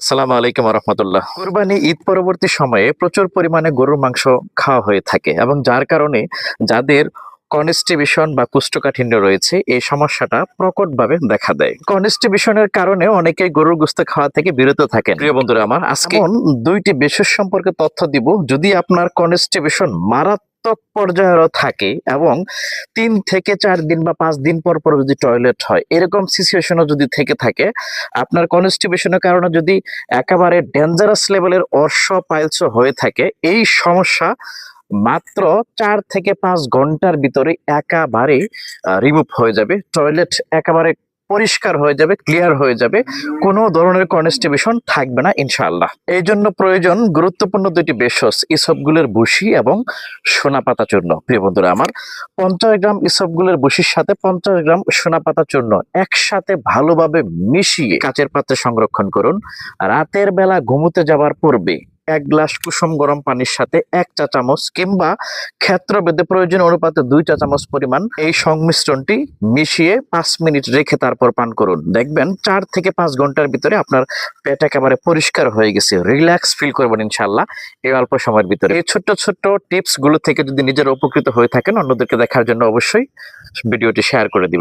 আসসালামু আলাইকুম রহমতুল্লাহ। কুরবানি ঈদ পরবর্তী সময়ে প্রচুর পরিমাণে গরুর মাংস খাওয়া হয়ে থাকে এবং যার কারণে যাদের কনস্টিপেশন বা কোষ্ঠকাঠিন্য রয়েছে এই সমস্যাটা প্রকটভাবে দেখা দেয়। কনস্টিপেশনের কারণে অনেকেই গরুর গোশত খাওয়া থেকে বিরত থাকেন। প্রিয় বন্ধুরা আমার, আজকে দুইটি বিশেষ সম্পর্কে তথ্য দিব। যদি আপনার কনস্টিপেশন মারাত্মক পর্যায়েরও থাকে এবং ৩ থেকে ৪ দিন বা ৫ দিন পর পর যদি টয়লেট হয়, এরকম সিচুয়েশনও যদি থেকে থাকে, আপনার কনস্টিপেশনের কারণে যদি একেবারে ডেঞ্জারাস লেভেলের অর্শ পাইলস হয়ে থাকে, এই সমস্যা মাত্র ৪ থেকে ৫ ঘন্টার ভিতরে একেবারে রিমুভ হয়ে যাবে। টয়লেট একেবারে পরিষ্কার হয়ে যাবে, ক্লিয়ার হয়ে যাবে, কোনো ধরনের কনস্টিপেশন থাকবে না ইনশাআল্লাহ। এই জন্য প্রয়োজন গুরুত্বপূর্ণ দুইটি ভেষজ, ইসবগুলের ভুসি এবং সোনা পাতা চূর্ণ। প্রিয় বন্ধুরা আমার, ৫০ গ্রাম ইসবগুলের ভুসির সাথে ৫০ গ্রাম সোনা পাতা চূর্ণ একসাথে ভালোভাবে মিশিয়ে কাচের পাত্রে সংরক্ষণ করুন। রাতের বেলা ঘুমোতে যাবার পূর্বে ১ গ্লাস কুসুম গরম পানির সাথে ১ চা চামচ কিংবা ক্ষেত্রভেদে প্রয়োজন অনুপাতে ২ চা চামচ পরিমাণ এই সংমিশ্রণটি মিশিয়ে ৫ মিনিট রেখে তারপর পান করুন। দেখবেন ৪ থেকে ৫ ঘন্টার ভিতরে আপনার পেট একেবারে পরিষ্কার হয়ে গেছে, রিল্যাক্স ফিল করবেন ইনশাআল্লাহ এই অল্প সময়ের ভিতরে। এই ছোট্ট ছোট্ট টিপস গুলো থেকে যদি নিজেরা উপকৃত হয়ে থাকেন, অন্যদেরকে দেখার জন্য অবশ্যই ভিডিওটি শেয়ার করে দিবেন।